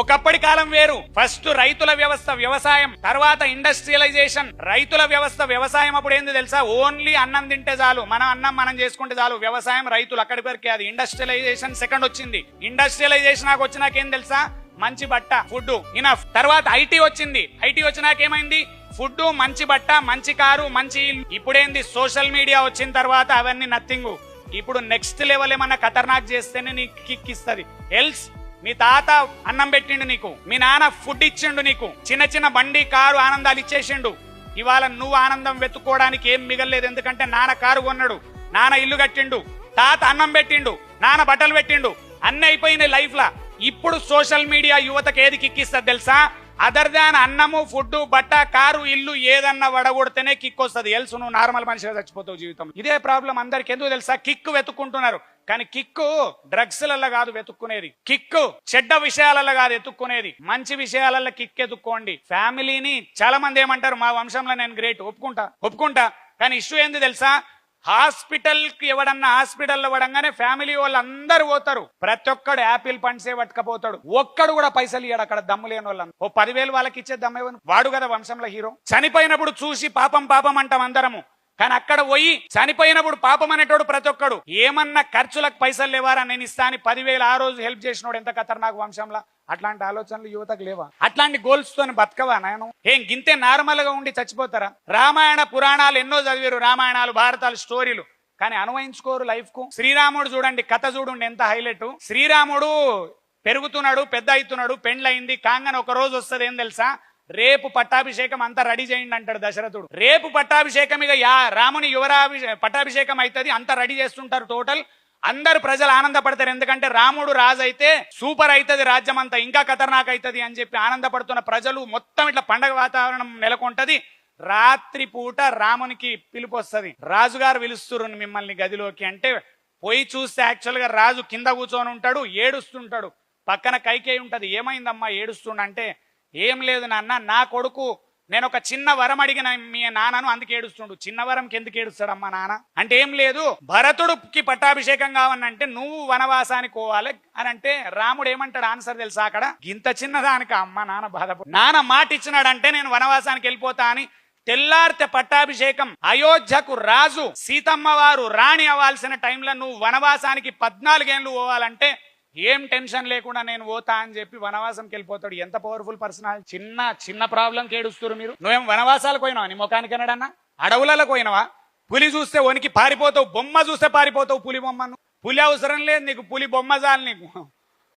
ఒకప్పటి కాలం వేరు. ఫస్ట్ రైతుల వ్యవస్థ వ్యవసాయం, తర్వాత ఇండస్ట్రియలైజేషన్. రైతుల వ్యవస్థ వ్యవసాయం అప్పుడు ఏంది తెలుసా? ఓన్లీ అన్నం తింటే చాలు, మన అన్నం మనం చేసుకుంటే చాలు. వ్యవసాయం రైతులు అక్కడి వరకే. అది ఇండస్ట్రియలైజేషన్ సెకండ్ వచ్చింది. ఇండస్ట్రియలైజేషన్ నాకు వచ్చినాకేం తెలుసా? మంచి బట్ట, ఫుడ్ ఇనఫ్. తర్వాత ఐటీ వచ్చింది. ఐటీ వచ్చినాకేమైంది? ఫుడ్, మంచి బట్ట, మంచి కారు, మంచి ఇల్లు. ఇప్పుడేంది? సోషల్ మీడియా వచ్చిన తర్వాత అవన్నీ నథింగ్. ఇప్పుడు నెక్స్ట్ లెవెల్ ఏమన్నా ఖతర్నాక్ చేస్తేనే నీకు కిక్ ఇస్తుంది. ఎల్స్ మీ తాత అన్నం పెట్టిండు నీకు, మీ నాన్న ఫుడ్ ఇచ్చిండు నీకు, చిన్న చిన్న బండి కారు ఆనందాలు ఇచ్చేసిండు. ఇవాళ నువ్వు ఆనందం వెతుక్కోవడానికి ఏం మిగలలేదు. ఎందుకంటే నాన్న కారు కొన్నాడు, నాన్న ఇల్లు కట్టిండు, తాత అన్నం పెట్టిండు, నాన్న బట్టలు పెట్టిండు, అన్ని అయిపోయినాయి లైఫ్ లా. ఇప్పుడు సోషల్ మీడియా యువతకు ఏది కిక్కిస్తుంది తెలుసా? అదర్ దాన్ అన్నము, ఫుడ్, బట్ట, కారు, ఇల్లు ఏదన్నా వడగొడితేనే కిక్ వస్తుంది. ఎల్స్ నువ్వు నార్మల్ మనిషిగా చచ్చిపోతావు జీవితం. ఇదే ప్రాబ్లం అందరికి. ఎందుకు తెలుసా? కిక్ వెతుక్కుంటున్నారు. కానీ కిక్కు డ్రగ్స్లలో కాదు వెతుక్కునేది. కిక్కు చెడ్డ విషయాలలో కాదు ఎత్తుక్కునేది, మంచి విషయాలలో కిక్ ఎత్తుక్కోండి. ఫ్యామిలీని చాలా మంది ఏమంటారు, మా వంశంలో నేను గ్రేట్, ఒప్పుకుంటా. కానీ ఇష్యూ ఏంది తెలుసా? హాస్పిటల్ కి ఎవడన్నా హాస్పిటల్లో పడంగానే ఫ్యామిలీ వాళ్ళు అందరు పోతారు. ప్రతి ఒక్కడు యాపిల్ పండ్సే పట్టుకపోతాడు. ఒక్కడు కూడా పైసలు ఇయ్యాడు అక్కడ దమ్ము లేని వాళ్ళని. ఓ 10,000 వాళ్ళకి ఇచ్చే దమ్ము వాడు కదా వంశంలో హీరో. చనిపోయినప్పుడు చూసి పాపం అంటాం అందరము. కానీ అక్కడ పోయి చనిపోయినప్పుడు పాపం అనేటోడు ప్రతి ఒక్కడు. ఏమన్నా ఖర్చులకు పైసలు లేవారా, నేను ఇస్తాను 10,000 ఆ రోజు హెల్ప్ చేసినోడు ఎంత ఖతర్నాక్ వంశంలో. అట్లాంటి ఆలోచనలు యువతకు లేవా? అట్లాంటి గోల్స్ తోని బతకవా? నేను ఏం గింతే నార్మల్ గా ఉండి చచ్చిపోతారా? రామాయణ పురాణాలు ఎన్నో చదివారు, రామాయణాలు, భారతాలు, స్టోరీలు, కానీ అనుభవించుకోరు లైఫ్ కు. శ్రీరాముడు చూడండి, కథ చూడండి ఎంత హైలైట్. శ్రీరాముడు పెరుగుతున్నాడు, పెద్ద అవుతున్నాడు, పెండ్లయింది. కాంగన ఒక రోజు వస్తుంది, ఏం తెలుసా? రేపు పట్టాభిషేకం అంతా రెడీ చేయండి అంటాడు దశరథుడు. రేపు పట్టాభిషేకం ఇక రాముని పట్టాభిషేకం అవుతుంది, అంతా రెడీ చేస్తుంటారు. టోటల్ అందరు ప్రజలు ఆనందపడతారు. ఎందుకంటే రాముడు రాజు అయితే సూపర్ అవుతుంది, రాజ్యం అంతా ఇంకా ఖతర్నాక్ అవుతుంది అని చెప్పి ఆనందపడుతున్న ప్రజలు మొత్తం ఇట్లా పండగ వాతావరణం నెలకొంటది. రాత్రి పూట రామునికి పిలుపు వస్తుంది. రాజుగారు పిలుస్తున్నారు మిమ్మల్ని గదిలోకి అంటే పోయి చూస్తే యాక్చువల్ గా రాజు కింద కూర్చొని ఉంటాడు, ఏడుస్తుంటాడు. పక్కన కైకేయి ఉంటది. ఏమైందమ్మా ఏడుస్తుండంటే, ఏం లేదు నాన్న, నా కొడుకు నేను ఒక చిన్న వరం అడిగిన మీ నాన్నను, అందుకు ఏడుస్తుండు. చిన్న వరంకి ఎందుకు ఏడుస్తాడమ్మా నాన్న అంటే, ఏం లేదు భరతుడికి పట్టాభిషేకం కావనంటే నువ్వు వనవాసానికి పోవాలి అని అంటే రాముడు ఏమంటాడు ఆన్సర్ తెలుసా? అక్కడ ఇంత చిన్నదానికి అమ్మ నాన్న బాధపడు, నాన్న మాట ఇచ్చినాడంటే నేను వనవాసానికి వెళ్ళిపోతా అని. తెల్లారితే పట్టాభిషేకం, అయోధ్యకు రాజు, సీతమ్మ వారు రాణి అవ్వాల్సిన టైంలో నువ్వు వనవాసానికి 14 ఏళ్ళు పోవాలంటే ఏం టెన్షన్ లేకుండా నేను పోతా అని చెప్పి వనవాసంకి వెళ్ళిపోతాడు. ఎంత పవర్ఫుల్ పర్సనాలిటీ. చిన్న ప్రాబ్లంకి ఏడుస్తారు మీరు. నువ్వేం వనవాసాలకు పోయినావా? నీ ముఖానికి అనడన్నా అడవులలో పోయినావా? పులి చూస్తే వనికి పారిపోతావు, బొమ్మ చూస్తే పారిపోతావు. పులి బొమ్మను, పులి అవసరం లేదు నీకు, పులి బొమ్మ చాలు నీకు.